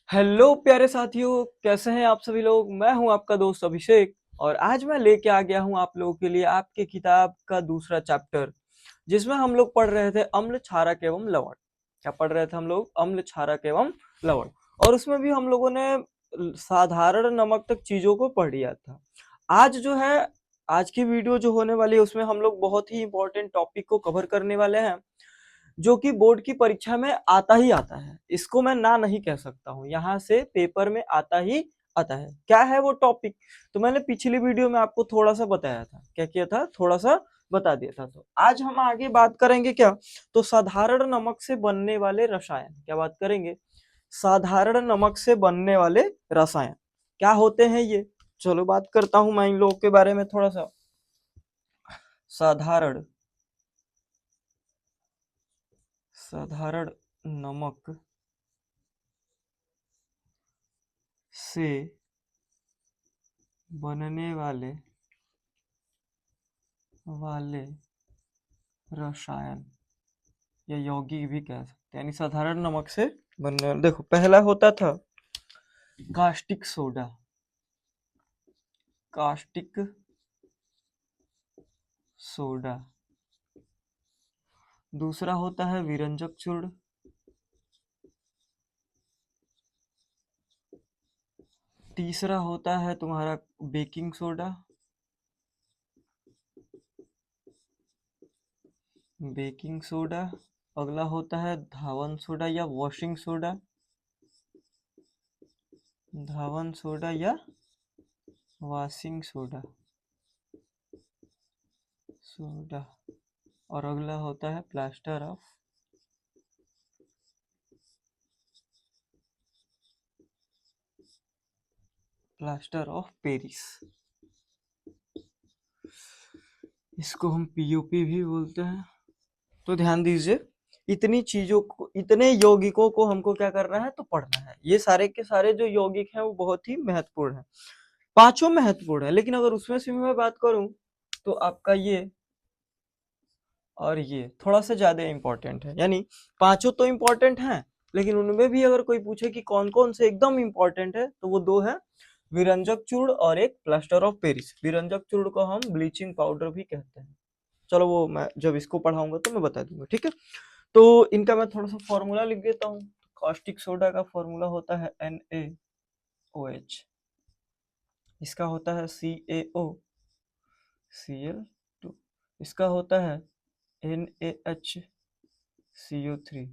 Hello प्यारे साथियों, कैसे हैं आप सभी लोग। मैं हूं आपका दोस्त अभिषेक और आज मैं लेके आ गया हूं आप लोगों के लिए आपके किताब का दूसरा चैप्टर, जिसमें हम लोग पढ़ रहे थे अम्ल क्षारक एवं लवण। क्या पढ़ रहे थे हम लोग? अम्ल क्षारक एवं लवण। और उसमें भी हम लोगों ने साधारण नमक तक चीजों को पढ़ लिया था। आज जो है, आज की वीडियो जो होने वाली है उसमें हम लोग बहुत ही इंपॉर्टेंट टॉपिक को कवर करने वाले हैं, जो कि बोर्ड की परीक्षा में आता ही आता है। इसको मैं ना नहीं कह सकता हूँ, यहाँ से पेपर में आता ही आता है। क्या है वो टॉपिक? तो मैंने पिछली वीडियो में आपको थोड़ा सा बताया था। क्या किया था? थोड़ा सा बता दिया था। तो आज हम आगे बात करेंगे क्या? तो साधारण नमक से बनने वाले रसायन। क्या बात करेंगे? साधारण नमक से बनने वाले रसायन क्या होते हैं ये। चलो बात करता हूं मैं इन लोगों के बारे में थोड़ा सा। साधारण साधारण नमक से बनने वाले वाले रसायन या यौगिक भी कह सकते हैं, यानी साधारण नमक से बनने वाले। देखो, पहला होता था कास्टिक सोडा। Caustic soda. दूसरा होता है विरंजक चूर्ण। तीसरा होता है तुम्हारा बेकिंग सोडा। Baking soda. अगला होता है धावन सोडा या वॉशिंग सोडा। धावन सोडा या वॉशिंग सोडा। सोडा। और अगला होता है plaster of plaster of Paris. इसको हम पीओपी भी बोलते हैं। तो ध्यान दीजिए, इतनी चीजों को, इतने यौगिकों को हमको क्या करना है? तो पढ़ना है। ये सारे के सारे जो यौगिक हैं वो बहुत ही महत्वपूर्ण है। पांचों महत्वपूर्ण है, लेकिन अगर उसमें से भी मैं बात करूं तो आपका ये और ये थोड़ा सा ज्यादा इंपॉर्टेंट है। यानी पांचों तो इंपॉर्टेंट हैं, लेकिन उनमें भी अगर कोई पूछे कि कौन कौन से एकदम इंपॉर्टेंट है, तो वो दो है, विरंजक चूर्ण और एक प्लास्टर ऑफ पेरिस। विरंजक चूर्ण को हम ब्लीचिंग पाउडर भी कहते हैं। चलो वो मैं जब इसको पढ़ाऊंगा तो मैं बता दूंगा, ठीक है। तो इनका मैं थोड़ा सा फॉर्मूला लिख देता हूँ। कास्टिक सोडा का फॉर्मूला होता है NaOH। इसका होता है CaO, Cl2। इसका होता है NaHCO3।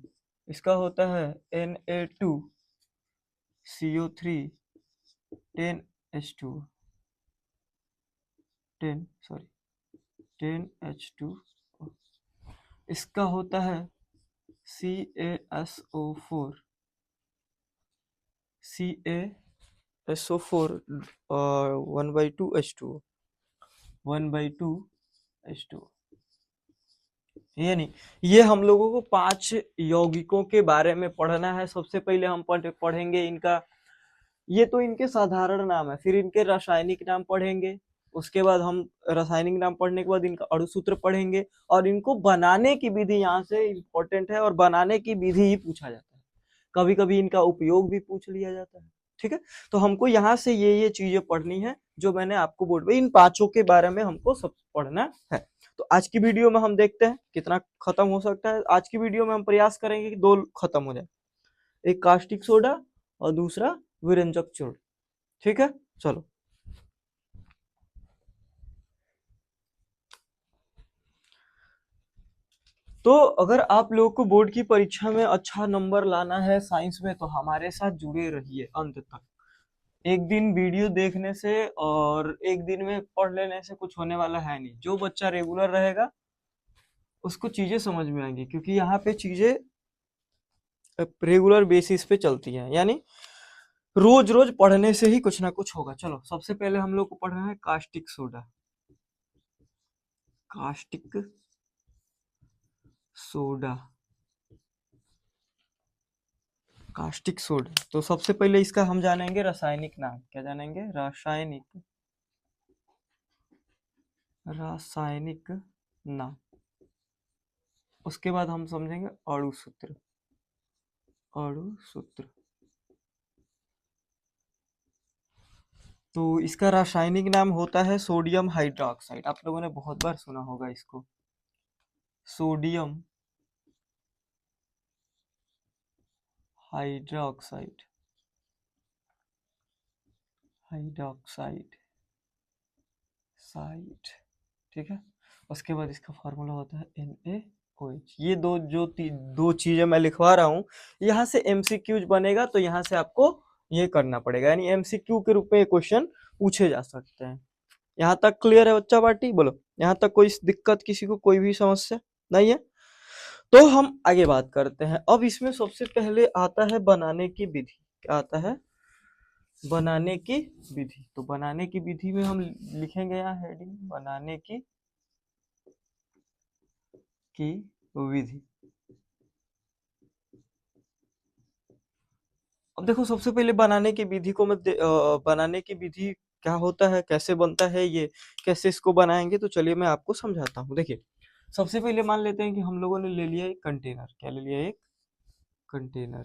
इसका होता है Na2CO3 10H2 10 सॉरी 10H2। इसका होता है CaSO4 CaSO4 1/2H2 1/2H2। यानी ये हम लोगों को पांच यौगिकों के बारे में पढ़ना है। सबसे पहले हम पढ़ेंगे इनका, ये तो इनके साधारण नाम है, फिर इनके रासायनिक नाम पढ़ेंगे। उसके बाद हम रासायनिक नाम पढ़ने के बाद इनका अणुसूत्र पढ़ेंगे, और इनको बनाने की विधि यहाँ से इंपॉर्टेंट है, और बनाने की विधि ही पूछा जाता है। कभी कभी इनका उपयोग भी पूछ लिया जाता है, ठीक है। तो हमको यहाँ से ये चीजें पढ़नी है जो मैंने आपको बोर्ड पे, इन पांचों के बारे में हमको सब पढ़ना है। तो आज की वीडियो में हम देखते हैं कितना खत्म हो सकता है। आज की वीडियो में हम प्रयास करेंगे कि दो खत्म हो जाए, एक कास्टिक सोडा और दूसरा विरंजक चूर्ण, ठीक है। चलो, तो अगर आप लोगों को बोर्ड की परीक्षा में अच्छा नंबर लाना है साइंस में, तो हमारे साथ जुड़े रहिए अंत तक। एक दिन वीडियो देखने से और एक दिन में पढ़ लेने से कुछ होने वाला है नहीं। जो बच्चा रेगुलर रहेगा उसको चीजें समझ में आएंगी, क्योंकि यहाँ पे चीजें रेगुलर बेसिस पे चलती हैं। यानी रोज रोज पढ़ने से ही कुछ ना कुछ होगा। चलो, सबसे पहले हम लोग को पढ़ना है caustic soda. Caustic soda. Caustic soda, तो सबसे पहले इसका हम जानेंगे रासायनिक नाम। क्या जानेंगे? रासायनिक नाम। उसके बाद हम समझेंगे अणु सूत्र। अणु सूत्र। तो इसका रासायनिक नाम होता है सोडियम हाइड्रोक्साइड। आप लोगों ने बहुत बार सुना होगा इसको, सोडियम हाइड्रोक्साइड, हाइड्रोक्साइड साइड, ठीक है। उसके बाद इसका फार्मूला होता है NaOH। ये दो चीजें मैं लिखवा रहा हूँ, यहाँ से MCQ बनेगा तो यहाँ से आपको ये करना पड़ेगा, यानी MCQ के रूप में ये क्वेश्चन पूछे जा सकते हैं। यहाँ तक क्लियर है बच्चा पार्टी? बोलो, यहाँ तक कोई दिक्कत, किसी को कोई भी समस्या नहीं है? तो हम आगे बात करते हैं। अब इसमें सबसे पहले आता है बनाने की विधि। क्या आता है? बनाने की विधि। तो बनाने की विधि में हम लिखेंगे यहाँ हेडिंग, बनाने की विधि। अब देखो, सबसे पहले बनाने की विधि को बनाने की विधि क्या होता है, कैसे बनता है, ये कैसे इसको बनाएंगे, तो चलिए मैं आपको समझाता हूँ। देखिए, सबसे पहले मान लेते हैं कि हम लोगों ने ले लिया एक कंटेनर। क्या ले लिया? एक कंटेनर।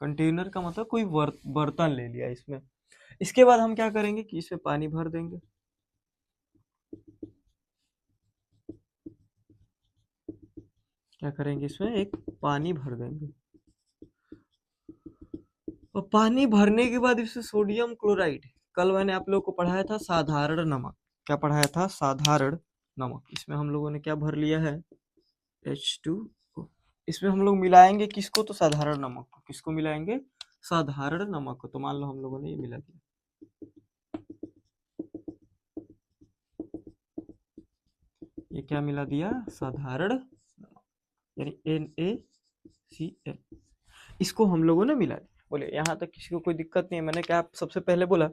कंटेनर का मतलब कोई बर्तन ले लिया इसमें। इसके बाद हम क्या करेंगे कि इसमें पानी भर देंगे। क्या करेंगे? इसमें एक पानी भर देंगे, और पानी भरने के बाद इसमें सोडियम क्लोराइड, कल मैंने आप लोगों को पढ़ाया था साधारण नमक। क्या पढ़ाया था? साधारण नमक। इसमें हम लोगों ने क्या भर लिया है? H2O। इसमें हम लोग मिलाएंगे किसको? तो साधारण नमक को। किसको मिलाएंगे? साधारण नमक को। तो मान लो हम लोगों ने ये मिला दिया, ये क्या मिला दिया? साधारण नमक, यानी NaCl। इसको हम लोगों ने मिला दिया। बोले यहाँ तक किसी को कोई दिक्कत नहीं है? मैंने क्या सबसे पहले बोला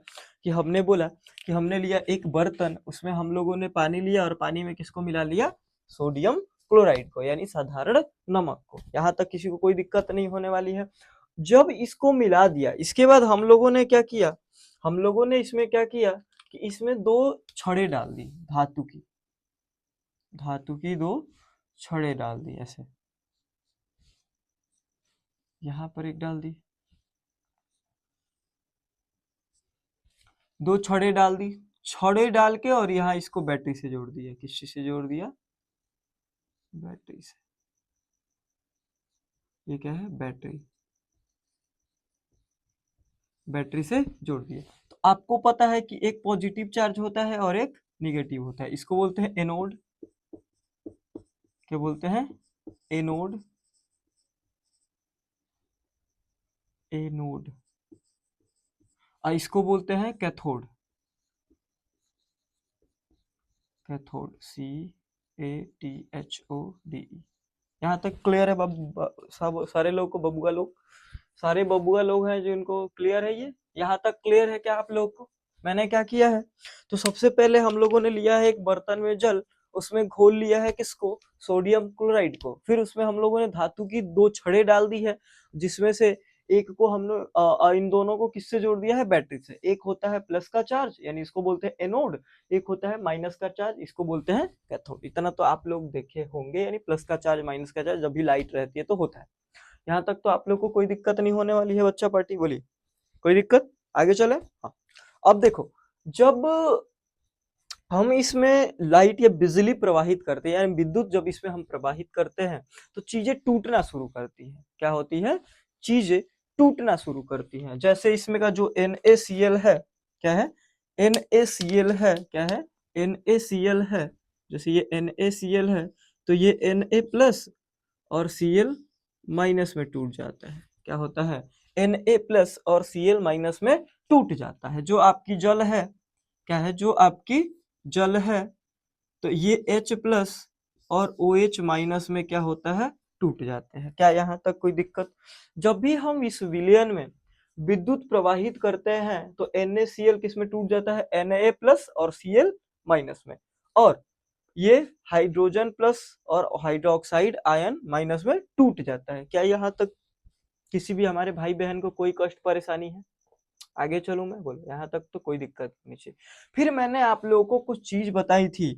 कि हमने लिया एक बर्तन, उसमें हम लोगों ने पानी लिया, और पानी में किसको मिला लिया? सोडियम क्लोराइड को, यानी साधारण नमक को। यहाँ तक किसी को कोई दिक्कत नहीं होने वाली है। जब इसको मिला दिया, इसके बाद हम लोगों ने क्या किया? हम लोगों ने इसमें क्या किया कि इसमें दो छड़ें डाल दी, धातु की दो छड़ें डाल दी। ऐसे यहाँ पर एक डाल दी, दो छड़ें डाल दी। छड़ें डाल के और यहाँ इसको बैटरी से जोड़ दिया। किस चीज से जोड़ दिया? बैटरी से। ये क्या है? बैटरी। बैटरी से जोड़ दिया। तो आपको पता है कि एक पॉजिटिव चार्ज होता है और एक निगेटिव होता है। इसको बोलते हैं एनोड। क्या बोलते हैं? एनोड। एनोड। और इसको बोलते हैं कैथोड। Cathode, CATHODE। यहाँ तक क्लियर है? सब सारे लोग को, बबुआ लोग, सारे बबुआ लोग हैं जिनको क्लियर है ये? यहाँ तक क्लियर है क्या आप लोग को? मैंने क्या किया है? तो सबसे पहले हम लोगों ने लिया है एक बर्तन में जल, उसमें घोल लिया है किसको? सोडियम क्लोराइड को। फिर उसमें हम लोगों ने धातु की दो छड़ें डाल दी है, जिसमें से एक को हमने इन दोनों को किससे जोड़ दिया है? बैटरी से। एक होता है प्लस का चार्ज, यानी इसको बोलते हैं एनोड। एक होता है माइनस का चार्ज, इसको बोलते हैं कैथोड। इतना तो आप लोग देखे होंगे, यानी प्लस का चार्ज माइनस का चार्ज जब भी लाइट रहती है तो होता है। यहाँ तक तो आप लोग को कोई दिक्कत नहीं होने वाली है बच्चा पार्टी? बोलिए, कोई दिक्कत? आगे चले। हाँ, अब देखो, जब हम इसमें लाइट या बिजली प्रवाहित करते हैं, यानी विद्युत जब इसमें हम प्रवाहित करते हैं, तो चीजें टूटना शुरू करती हैं। क्या होती है? चीजें टूटना शुरू करती हैं। जैसे इसमें का जो NaCl है, क्या है? NaCl है। क्या है? NaCl है। जैसे ये NaCl है, तो ये Na प्लस और Cl माइनस में टूट जाता है। क्या होता है? Na प्लस और Cl माइनस में टूट जाता है। जो आपकी जल है, क्या है? जो आपकी जल है, तो ये H प्लस और OH माइनस में क्या होता है? टूट जाते हैं। क्या यहाँ तक कोई दिक्कत? जब भी हम इस विलयन में विद्युत प्रवाहित करते हैं तो NaCl किस में टूट जाता है? Na प्लस और Cl माइनस में। और ये हाइड्रोजन प्लस और हाइड्रोक्साइड आयन माइनस में टूट जाता है। क्या यहाँ तक किसी भी हमारे भाई बहन को कोई कष्ट परेशानी है? आगे चलूं मैं? बोलो, यहाँ तक तो कोई दिक्कत नहीं चाहिए। फिर मैंने आप लोगों को कुछ चीज बताई थी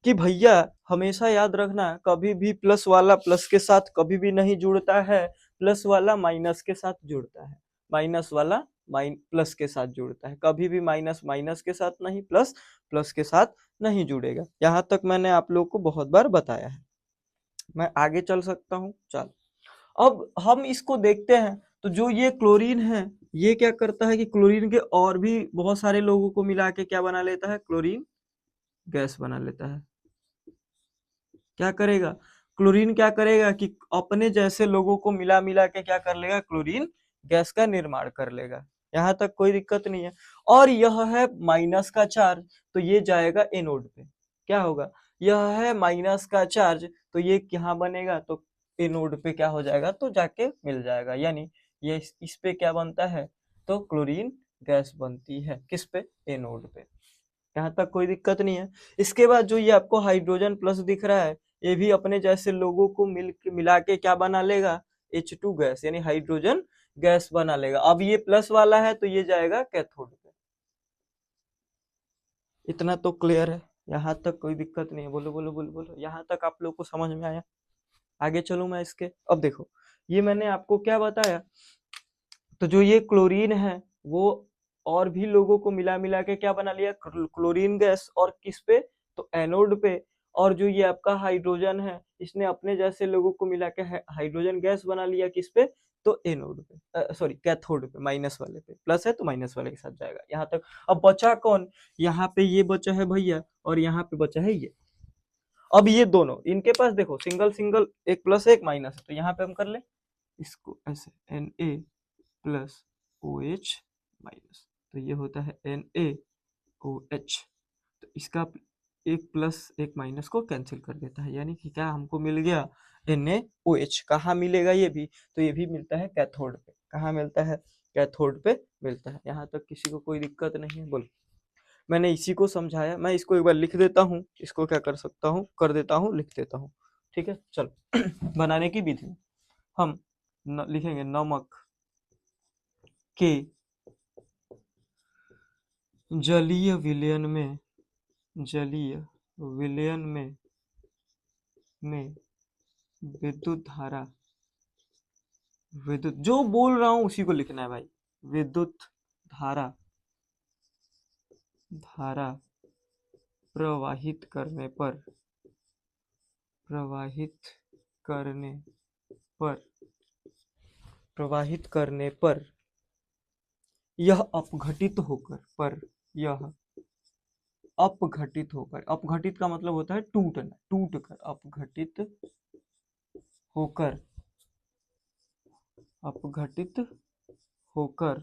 कि भैया हमेशा याद रखना, कभी भी प्लस वाला प्लस के साथ कभी भी नहीं जुड़ता है, प्लस वाला माइनस के साथ जुड़ता है, माइनस वाला प्लस के साथ जुड़ता है, कभी भी माइनस माइनस के साथ नहीं, प्लस प्लस के साथ नहीं जुड़ेगा। यहाँ तक मैंने आप लोग को बहुत बार बताया है। मैं आगे चल सकता हूँ, चल अब हम इसको देखते हैं। तो जो ये क्लोरीन है, ये क्या करता है कि क्लोरीन के और भी बहुत सारे लोगों को मिला के क्या बना लेता है, क्लोरीन गैस बना लेता है। क्या करेगा, क्लोरीन क्या करेगा कि अपने जैसे लोगों को मिला मिला के क्या कर लेगा, क्लोरीन गैस का निर्माण कर लेगा। यहाँ तक कोई दिक्कत नहीं है। और यह है माइनस का चार्ज, तो ये जाएगा एनोड पे। क्या होगा, यह है माइनस का चार्ज, तो ये यहाँ बनेगा, तो एनोड पे क्या हो जाएगा, तो जाके मिल जाएगा। यानी ये इस पे क्या बनता है, तो क्लोरीन गैस बनती है, किस पे, एनोड पे। यहाँ तक कोई दिक्कत नहीं है। इसके बाद जो ये आपको हाइड्रोजन प्लस दिख रहा है, ये भी अपने जैसे लोगों को मिला के क्या बना लेगा, H2 गैस, यानी हाइड्रोजन गैस बना लेगा। अब ये प्लस वाला है तो ये जाएगा कैथोड पे। इतना तो क्लियर है, यहाँ तक कोई दिक्कत नहीं है। बोलो बोलो बोलो बोलो, यहाँ तक आप लोग को समझ में आया। आगे चलूं मैं इसके। अब देखो, ये मैंने आपको क्या बताया, तो जो ये क्लोरीन है वो और भी लोगों को मिला मिला के क्या बना लिया, क्लोरीन गैस, और किस पे, तो एनोड पे। और जो ये आपका हाइड्रोजन है, इसने अपने जैसे लोगों को मिला के हाइड्रोजन गैस बना लिया, किस पे, तो एनोड पे, सॉरी कैथोड पे, माइनस वाले पे। प्लस है तो माइनस वाले के साथ जाएगा। यहाँ तक। अब बचा कौन, यहाँ पे ये बचा है भैया, और यहाँ पे बचा है ये। अब ये दोनों, इनके पास देखो सिंगल सिंगल, एक प्लस एक माइनस है, तो यहाँ पे हम कर ले इसको ऐसे, Na प्लस OH माइनस, तो ये होता है NaOH। तो इसका एक प्लस एक माइनस को कैंसिल कर देता है, यानी कि क्या हमको मिल गया, NaOH। कहाँ मिलेगा ये भी, तो ये भी मिलता है कैथोड पे। कहाँ मिलता है, कैथोड पे मिलता है। यहाँ तक किसी को कोई दिक्कत नहीं है, बोलो। मैंने इसी को समझाया, मैं इसको एक बार लिख देता हूँ, इसको क्या कर सकता हूँ, कर देता हूँ, लिख देता हूँ। ठीक है, चलो बनाने की विधि हम लिखेंगे, नमक के जलीय विलयन में, जलीय विलयन में विद्युत धारा, विद्युत जो बोल रहा हूं उसी को लिखना है भाई, विद्युत धारा, धारा प्रवाहित करने पर, प्रवाहित करने पर, प्रवाहित करने पर यह अपघटित होकर, पर यह अपघटित होकर, अपघटित का मतलब होता है टूटना, टूट कर, अपघटित होकर, अपघटित होकर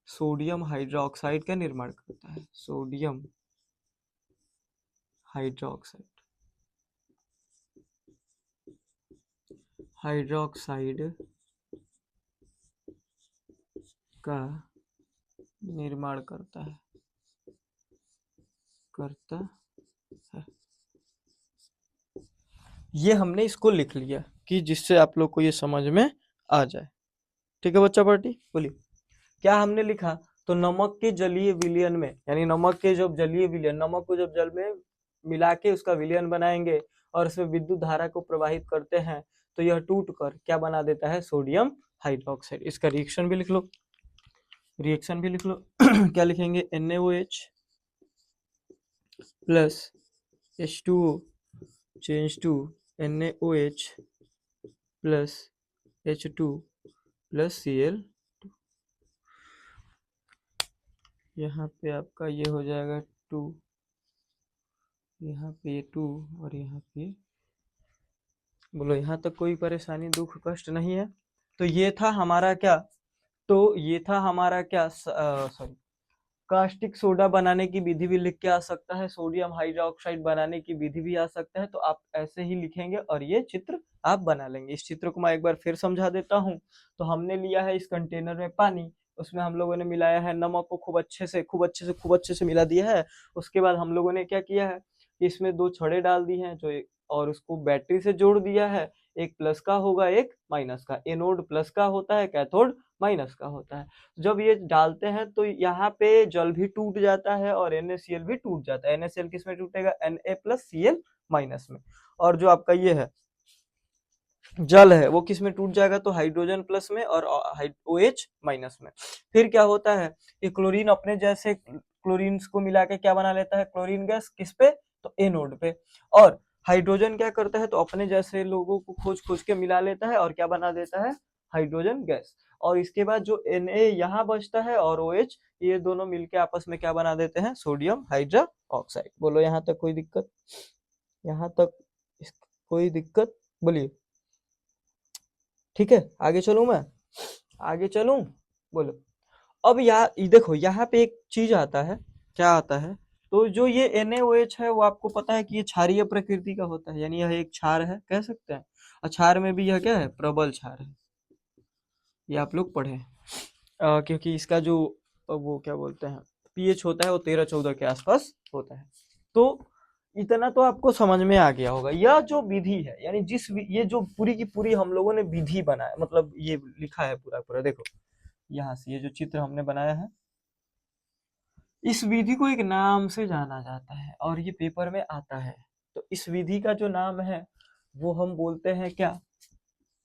सोडियम हाइड्रोक्साइड का निर्माण करता है, सोडियम हाइड्रोक्साइड, हाइड्रोक्साइड का निर्माण करता है, करता है। ये हमने इसको लिख लिया कि जिससे आप लोग को ये समझ में आ जाए। ठीक है बच्चा पार्टी, बोलिए क्या हमने लिखा, तो नमक के जलीय विलयन में, यानी नमक के जब जलीय विलयन, नमक को जब जल में मिला के उसका विलयन बनाएंगे और उसमें विद्युत धारा को प्रवाहित करते हैं, तो यह टूट कर क्या बना देता है, सोडियम हाइड्रोक्साइड। इसका रिएक्शन भी लिख लो, रिएक्शन भी लिख लो क्या लिखेंगे, NaOH plus H2O change to NaOH plus H2 plus Cl। यहाँ पे आपका ये हो जाएगा 2, यहाँ पे 2, और यहाँ पे, बोलो यहाँ तक कोई परेशानी दुख कष्ट नहीं है। तो ये था हमारा क्या, तो ये था हमारा क्या, सॉरी, कास्टिक सोडा बनाने की विधि भी लिख के आ सकता है, सोडियम हाइड्रोक्साइड बनाने की विधि भी आ सकता है। तो आप ऐसे ही लिखेंगे और ये चित्र आप बना लेंगे। इस चित्र को मैं एक बार फिर समझा देता हूँ। तो हमने लिया है इस कंटेनर में पानी, उसमें हम लोगों ने मिलाया है नमक को, खूब अच्छे से खूब अच्छे से खूब अच्छे से मिला दिया है। उसके बाद हम लोगों ने क्या किया है, इसमें 2 छड़े डाल दी हैं जो, और उसको बैटरी से जोड़ दिया है। एक प्लस का होगा, एक माइनस का। एनोड प्लस का होता है, कैथोड माइनस का होता है। जब ये डालते हैं तो यहाँ पे जल भी टूट जाता है और NaCl भी टूट जाता है। NaCl किस में टूटेगा, Na प्लस Cl माइनस में। और जो आपका ये है जल है वो किस में टूट जाएगा, तो हाइड्रोजन प्लस में और OH माइनस में। फिर क्या होता है कि क्लोरीन अपने जैसे क्लोरीन को मिला के क्या बना लेता है, क्लोरीन गैस, किस पे, तो ए नोड पे। और हाइड्रोजन क्या करता है, तो अपने जैसे लोगों को खोज खोज के मिला लेता है और क्या बना देता है, हाइड्रोजन गैस। और इसके बाद जो Na यहाँ बचता है और OH, ये दोनों मिलके आपस में क्या बना देते हैं, सोडियम हाइड्रो ऑक्साइड। बोलो यहाँ तक कोई दिक्कत, यहाँ तक कोई दिक्कत, बोलिए। ठीक है, आगे चलूं मैं, आगे चलूं, बोलो। अब यहाँ देखो, यहाँ पे एक चीज आता है, क्या आता है, तो जो ये NaOH है वो आपको पता है कि ये क्षारीय प्रकृति का होता है, यानी यह एक क्षार है कह सकते हैं। और क्षार में भी यह क्या है, प्रबल क्षार है, ये आप लोग पढ़े क्योंकि इसका जो वो क्या बोलते हैं pH होता है वो 13-14 के आसपास होता है। तो इतना तो आपको समझ में आ गया होगा। यह जो विधि है, यानी ये जो पूरी की पूरी हम लोगों ने विधि बनाया, मतलब ये लिखा है पूरा पूरा, देखो यहाँ से ये जो चित्र हमने बनाया है, इस विधि को एक नाम से जाना जाता है और ये पेपर में आता है। तो इस विधि का जो नाम है वो हम बोलते हैं क्या,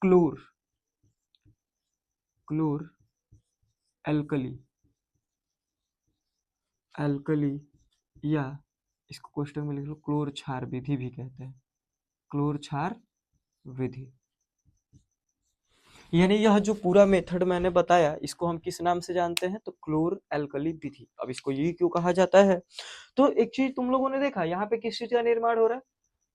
क्लोर, क्लोर एल्कली, एल्कली, या इसको क्वेश्चन में लिख लो क्लोर क्षार विधि भी कहते हैं, क्लोर क्षार विधि। यानी यह जो पूरा मेथड मैंने बताया इसको हम किस नाम से जानते हैं, तो क्लोर एल्कली विधि। अब इसको ये क्यों कहा जाता है, तो एक चीज तुम लोगों ने देखा यहाँ पे किस चीज का निर्माण हो रहा है,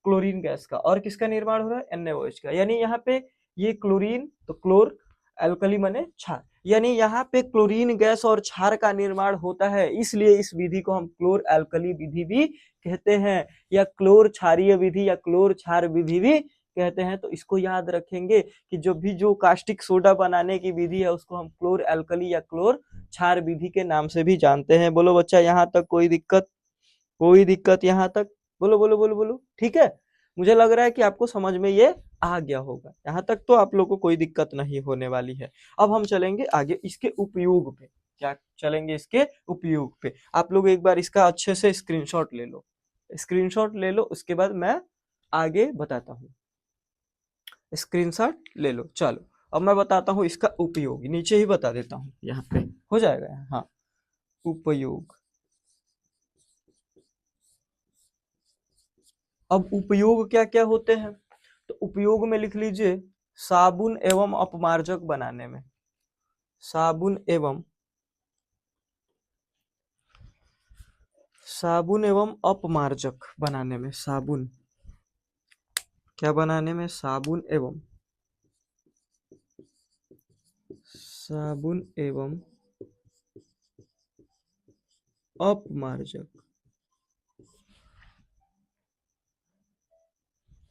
क्लोरीन गैस का, और किसका निर्माण हो रहा है, NaOH का। यानी यहाँ पे ये क्लोरीन, तो क्लोर एल्कली माने क्षार, यानी यहाँ पे क्लोरीन गैस और क्षार का निर्माण होता है, इसलिए इस विधि को हम क्लोर एल्कली विधि भी कहते हैं, या क्लोर क्षारीय विधि या क्लोर क्षार विधि भी कहते हैं। तो इसको याद रखेंगे कि जो कास्टिक सोडा बनाने की विधि है उसको हम क्लोर एल्कली या क्लोर क्षार विधि के नाम से भी जानते हैं। बोलो बच्चा, यहाँ तक कोई दिक्कत, कोई दिक्कत यहाँ तक, बोलो बोलो बोलो बोलो, ठीक है। मुझे लग रहा है कि आपको समझ में ये आ गया होगा, यहाँ तक तो आप लोगों को कोई दिक्कत नहीं होने वाली है। अब हम चलेंगे आगे इसके उपयोग पे, क्या चलेंगे, इसके उपयोग पे। आप लोग एक बार इसका अच्छे से स्क्रीनशॉट ले लो, स्क्रीनशॉट ले लो, उसके बाद मैं आगे बताता हूँ। स्क्रीनशॉट ले लो, चलो अब मैं बताता हूँ इसका उपयोग, नीचे ही बता देता हूँ, यहाँ पे हो जाएगा। हाँ, उपयोग। अब उपयोग क्या क्या होते हैं, तो उपयोग में लिख लीजिए साबुन एवं अपमार्जक बनाने में, साबुन एवं, साबुन एवं अपमार्जक बनाने में, साबुन क्या बनाने में, साबुन एवं, साबुन एवं अपमार्जक,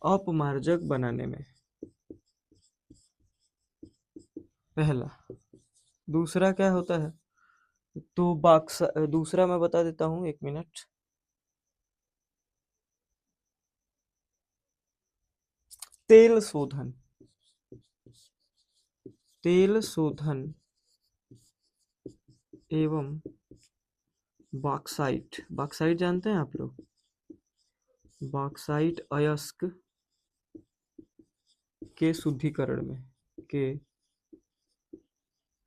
अपमार्जक बनाने में, पहला। दूसरा क्या होता है, तो बक्स, दूसरा मैं बता देता हूँ, एक मिनट। तेल शोधन, तेल शोधन एवं बॉक्साइट, बॉक्साइट जानते हैं आप लोग, बॉक्साइट अयस्क के शुद्धिकरण में, के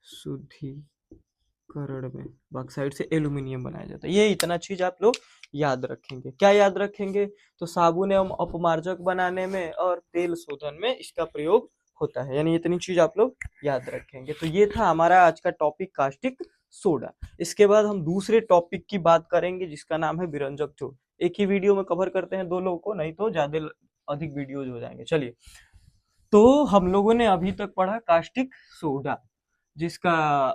शुद्धिकरण में बॉक्साइट से एल्यूमिनियम बनाया जाता है। ये इतना चीज आप लोग याद रखेंगे। क्या याद रखेंगे, तो साबुन एवं अपमार्जक बनाने में और तेल शोधन में इसका प्रयोग होता है, यानी इतनी चीज आप लोग याद रखेंगे। तो ये था हमारा आज का टॉपिक, कास्टिक सोडा। इसके बाद हम दूसरे टॉपिक की बात करेंगे जिसका नाम है विरंजक चूर्ण। एक ही वीडियो में कवर करते हैं दो लोगों को, नहीं तो ज्यादा अधिक वीडियोज हो जाएंगे। चलिए, तो हम लोगों ने अभी तक पढ़ा कास्टिक सोडा, जिसका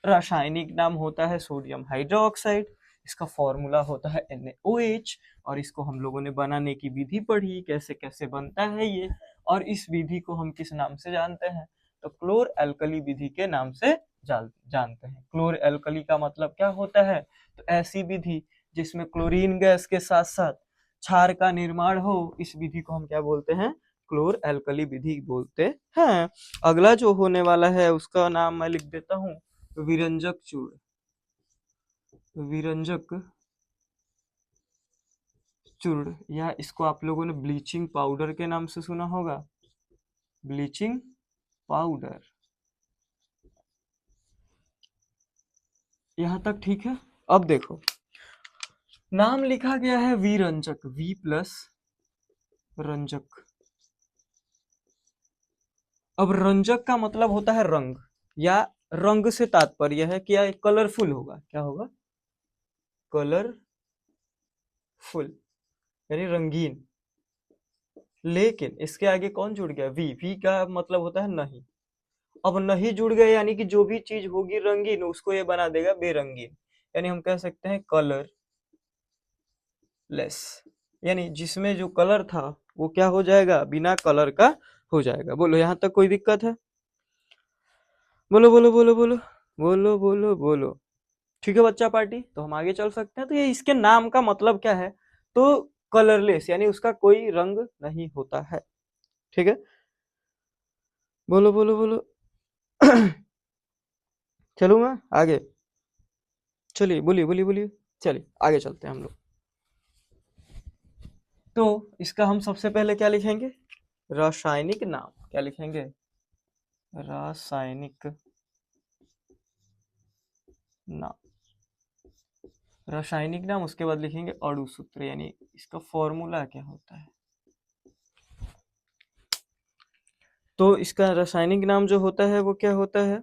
रासायनिक नाम होता है सोडियम हाइड्रोक्साइड, इसका फॉर्मूला होता है NaOH, और इसको हम लोगों ने बनाने की विधि पढ़ी, कैसे कैसे बनता है ये, और इस विधि को हम किस नाम से जानते हैं, तो क्लोर एल्कली विधि के नाम से जानते हैं। क्लोर एल्कली का मतलब क्या होता है, तो ऐसी विधि जिसमें क्लोरीन गैस के साथ साथ क्षार का निर्माण हो, इस विधि को हम क्या बोलते हैं, क्लोर एल्कली विधि बोलते हैं। अगला जो होने वाला है उसका नाम मैं लिख देता हूँ, विरंजक चूर्ण, विरंजक चूर्ण, या इसको आप लोगों ने ब्लीचिंग पाउडर के नाम से सुना होगा, ब्लीचिंग पाउडर। यहां तक ठीक है। अब देखो, नाम लिखा गया है विरंजक, वी प्लस रंजक। अब रंजक का मतलब होता है रंग, या रंग से तात्पर्य है कि यह कलरफुल होगा। क्या होगा? कलरफुल, यानी रंगीन। लेकिन इसके आगे कौन जुड़ गया? वी। वी का मतलब होता है नहीं। अब नहीं जुड़ गए यानी कि जो भी चीज होगी रंगीन उसको ये बना देगा बेरंगीन। यानी हम कह सकते हैं कलर लेस, यानी जिसमें जो कलर था वो क्या हो जाएगा? बिना कलर का हो जाएगा। बोलो यहां तक कोई दिक्कत है? बोलो बोलो बोलो बोलो बोलो बोलो बोलो। ठीक है बच्चा पार्टी, तो हम आगे चल सकते हैं। तो ये इसके नाम का मतलब क्या है? तो कलरलेस, यानी उसका कोई रंग नहीं होता है। ठीक है, बोलो बोलो बोलो। चलूंगा आगे? चलिए बोलिए बोलिए बोलिए। चलिए आगे चलते हैं हम लोग। तो इसका हम सबसे पहले क्या लिखेंगे? रासायनिक नाम। क्या लिखेंगे? रासायनिक नाम। रासायनिक नाम, उसके बाद लिखेंगे अणु सूत्र, यानी इसका फॉर्मूला क्या होता है। तो इसका रासायनिक नाम जो होता है वो क्या होता है?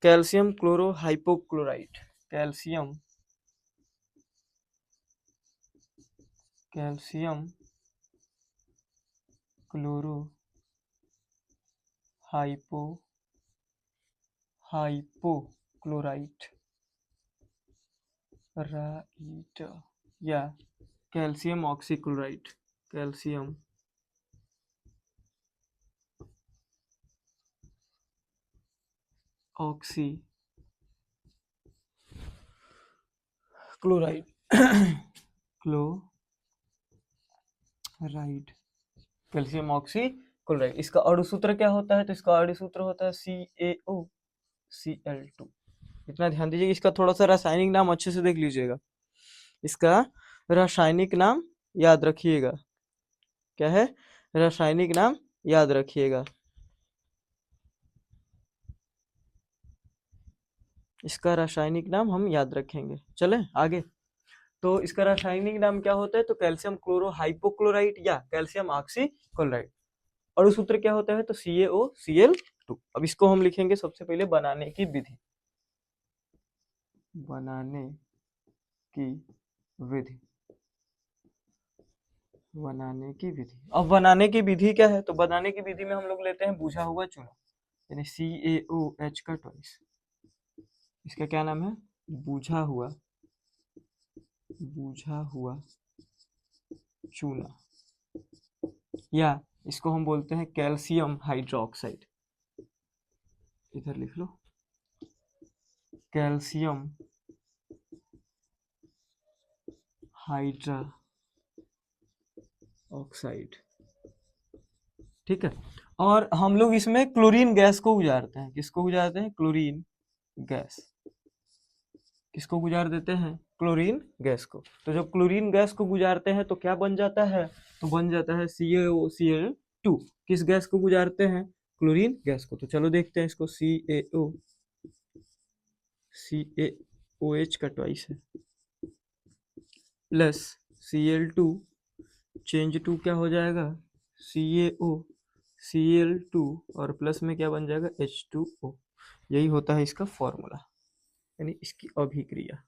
Calcium chloro hypochlorite. Calcium, calcium chloro hypo hypochlorite right, या calcium oxychlorite. Calcium oxy chloride. Chloride, calcium oxy chloride. इसका अणु सूत्र क्या होता है? तो इसका अणु सूत्र होता है CaOCl2। इतना ध्यान दीजिएगा, इसका थोड़ा सा रासायनिक नाम अच्छे से देख लीजिएगा। इसका रासायनिक नाम याद रखिएगा। क्या है? रासायनिक नाम याद रखिएगा। इसका रासायनिक नाम हम याद रखेंगे। चले आगे। तो इसका रासायनिक नाम क्या होता है? तो कैल्शियम क्लोरो हाइपोक्लोराइट या कैल्शियम ऑक्सी क्लोराइड। अणु सूत्र क्या होता है? तो CaOCl2। अब इसको हम लिखेंगे सबसे पहले बनाने की विधि। बनाने की विधि, बनाने की विधि। अब बनाने की विधि क्या है? तो बनाने की विधि में हम लोग लेते हैं बुझा हुआ चूना, यानी CaOH का ट्वाइस। इसका क्या नाम है? बुझा हुआ, बुझा हुआ चूना, या इसको हम बोलते हैं कैल्शियम हाइड्रोक्साइड। इधर लिख लो, कैल्शियम हाइड्रा ऑक्साइड। ठीक है, और हम लोग इसमें क्लोरीन गैस को गुजारते हैं। किसको गुजारते हैं? Chlorine gas. किसको गुजार देते हैं? क्लोरीन गैस को। तो जब क्लोरीन गैस को गुजारते हैं तो क्या बन जाता है? तो बन जाता है CaOCl2। किस गैस को गुजारते हैं? क्लोरीन गैस को। तो चलो देखते हैं इसको। CaOH का ट्वाइस है, प्लस Cl2, चेंज टू क्या हो जाएगा? CaOCl2, और प्लस में क्या बन जाएगा? H2O। यही होता है इसका फॉर्मूला, यानी इसकी अभिक्रिया।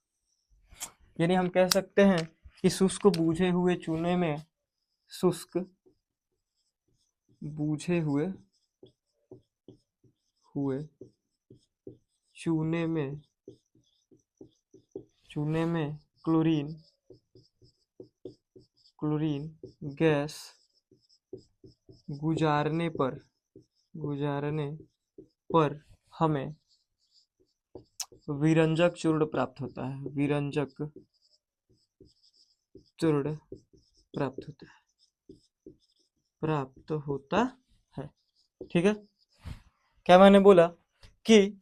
यानी हम कह सकते हैं कि शुष्क बूझे हुए चूने में, शुष्क बूझे हुए चूने में, चूने में क्लोरीन गैस गुजारने पर हमें विरंजक चूर्ण प्राप्त होता है। विरंजक चूर्ण प्राप्त होता है। ठीक है, क्या मैंने बोला? कि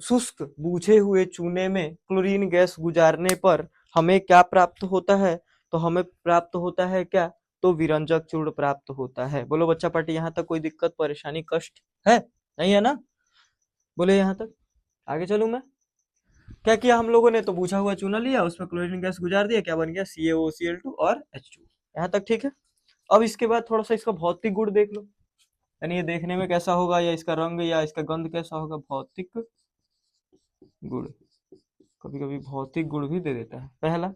शुष्क बूझे हुए चूने में क्लोरीन गैस गुजारने पर हमें क्या प्राप्त होता है? तो हमें प्राप्त होता है क्या? तो विरंजक चूर्ण प्राप्त होता है। बोलो बच्चा पार्टी, यहाँ तक कोई दिक्कत परेशानी कष्ट है? नहीं है ना? बोले यहाँ तक। आगे चलूं मैं? क्या किया हम लोगों ने, तो बुझा हुआ चूना लिया, उसमें क्लोरीन गैस गुजार दिया, क्या बन गया? CaOCl2 और H2। यहाँ तक ठीक है। अब इसके बाद थोड़ा सा इसका भौतिक गुण देख लो, यानी ये देखने में कैसा होगा, या इसका रंग या इसका गंध कैसा होगा। भौतिक गुण, कभी कभी भौतिक गुण भी दे देता है। पहला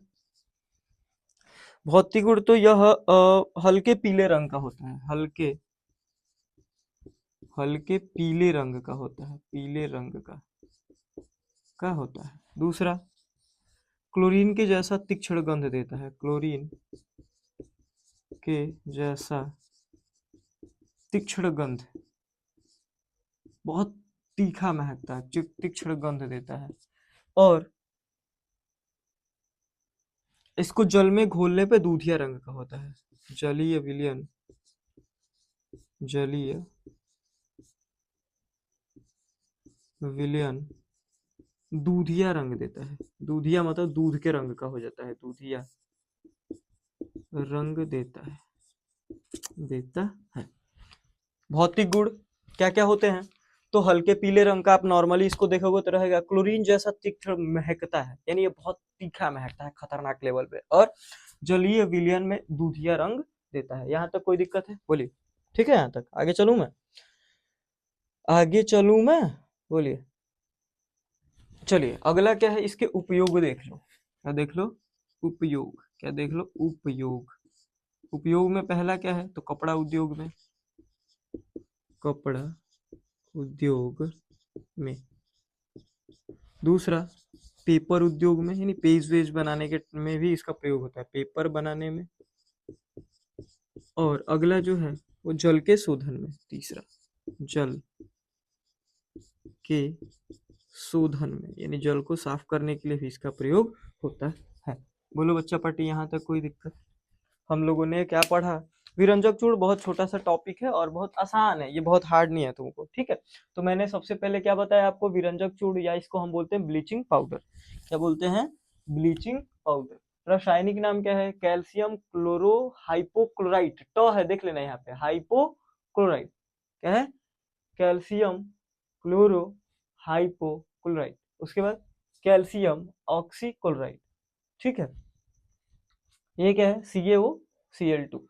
भौतिक गुण तो यह हल्के पीले रंग का होता है, हल्के पीले रंग का होता है, पीले रंग का होता है। दूसरा, क्लोरीन के जैसा तीक्ष्ण गंध देता है, क्लोरीन के जैसा तीक्ष्ण गंध, बहुत तीखा महकता है, तीक्ष्ण गंध देता है। और इसको जल में घोलने पे दूधिया रंग का होता है, जलीय विलयन, जलीय विलयन दूधिया रंग देता है। दूधिया मतलब दूध के रंग का हो जाता है, दूधिया रंग देता है। भौतिक गुण क्या क्या होते हैं, तो हल्के पीले रंग का, आप नॉर्मली इसको देखोगे तो रहेगा क्लोरीन जैसा तीक्ष्ण महकता है, यानी ये बहुत तीखा महकता है, खतरनाक लेवल पे। और जलीय विलयन में दूधिया रंग देता है। यहाँ तक कोई दिक्कत है? बोलिए। ठीक है, यहाँ तक। आगे चलूं मैं? बोलिए। चलिए, अगला क्या है, इसके उपयोग देख लो। क्या देख लो? उपयोग। क्या देख लो? उपयोग। उपयोग में पहला क्या है, तो कपड़ा उद्योग में, कपड़ा उद्योग में। दूसरा, पेपर उद्योग में, यानी पेज वेज बनाने के में भी इसका प्रयोग होता है, पेपर बनाने में। और अगला जो है वो जल के शोधन में। तीसरा, जल के शोधन में, यानी जल को साफ करने के लिए भी इसका प्रयोग होता है। बोलो बच्चा पार्टी, यहाँ तक कोई दिक्कत? हम लोगों ने क्या पढ़ा? विरंजक चूर्ण बहुत छोटा सा टॉपिक है और बहुत आसान है, ये बहुत हार्ड नहीं है तुमको, ठीक है। तो मैंने सबसे पहले क्या बताया आपको, विरंजक चूर्ण, या इसको हम बोलते हैं ब्लीचिंग पाउडर। क्या बोलते हैं? Bleaching powder. रासायनिक नाम क्या है? Calcium chloro hypochlorite. तो है, देख लेना यहाँ पे, हाइपोक्लोराइट। क्या है? Calcium chloro hypochlorite. उसके बाद कैल्शियम ऑक्सीक्लोराइड। ठीक है, ये क्या है? CaOCl2।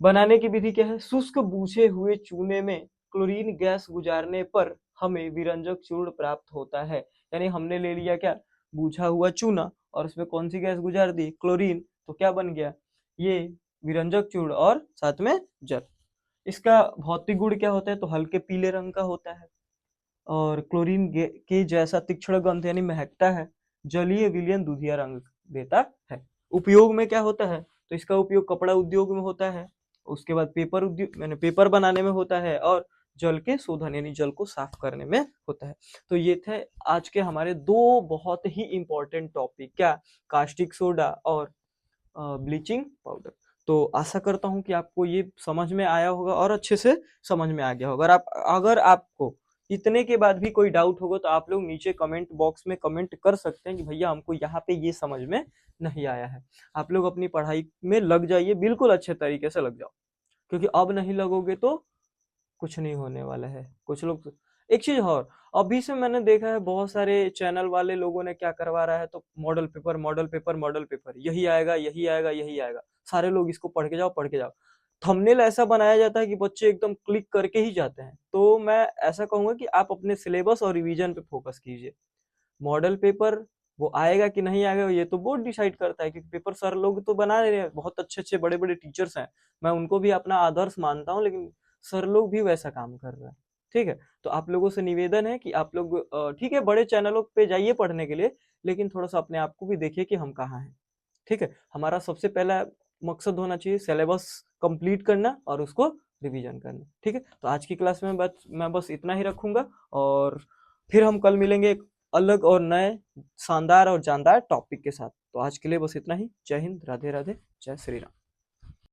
बनाने की विधि क्या है? शुष्क बूझे हुए चूने में क्लोरीन गैस गुजारने पर हमें विरंजक चूर्ण प्राप्त होता है। यानी हमने ले लिया क्या? बूझा हुआ चूना, और उसमें कौन सी गैस गुजार दी? क्लोरीन। तो क्या बन गया? ये विरंजक चूर्ण और साथ में जल। इसका भौतिक गुण क्या होता है? तो हल्के पीले रंग का होता है, और क्लोरीन के जैसा तीक्ष्ण गंध, यानी महकता है। जलीय विलयन दूधिया रंग देता है। उपयोग में क्या होता है? तो इसका उपयोग कपड़ा उद्योग में होता है, उसके बाद पेपर उद्योग, मैंने पेपर बनाने में होता है, और जल के शोधन, यानी जल को साफ करने में होता है। तो ये थे आज के हमारे दो बहुत ही इंपॉर्टेंट टॉपिक, क्या? कास्टिक सोडा और ब्लीचिंग पाउडर। तो आशा करता हूँ कि आपको ये समझ में आया होगा और अच्छे से समझ में आ गया होगा। अगर आपको इतने के बाद भी कोई डाउट होगा तो आप लोग नीचे कमेंट बॉक्स में कमेंट कर सकते हैं कि भैया हमको यहाँ पे ये समझ में नहीं आया है। आप लोग अपनी पढ़ाई में लग जाइए, बिल्कुल अच्छे तरीके से लग जाओ, क्योंकि अब नहीं लगोगे तो कुछ नहीं होने वाला है। कुछ लोग, एक चीज और, अभी से मैंने देखा है बहुत सारे चैनल वाले लोगों ने क्या करवा रहा है, तो model paper model paper model paper, यही आएगा यही आएगा यही आएगा, सारे लोग इसको पढ़ के जाओ पढ़ के जाओ। थंबनेल ऐसा बनाया जाता है कि बच्चे एकदम क्लिक करके ही जाते हैं। तो मैं ऐसा कहूंगा कि आप अपने सिलेबस और रिवीजन पे फोकस कीजिए। मॉडल पेपर वो आएगा कि नहीं आएगा ये तो बोर्ड डिसाइड करता है, क्योंकि पेपर सर लोग तो बना रहे हैं, बहुत अच्छे अच्छे बड़े बड़े टीचर्स हैं, मैं उनको भी अपना आदर्श मानता हूँ, लेकिन सर लोग भी वैसा काम कर रहे हैं। ठीक है, तो आप लोगों से निवेदन है कि आप लोग ठीक है बड़े चैनलों पे जाइए पढ़ने के लिए, लेकिन थोड़ा सा अपने आप को भी देखिए कि हम कहाँ हैं। ठीक है, हमारा सबसे पहला मकसद होना चाहिए सिलेबस कंप्लीट करना और उसको रिवीजन करना। ठीक है, तो आज की क्लास में मैं बस इतना ही रखूंगा, और फिर हम कल मिलेंगे एक अलग और नए शानदार और जानदार टॉपिक के साथ। तो आज के लिए बस इतना ही। जय हिंद, राधे राधे, जय श्री राम।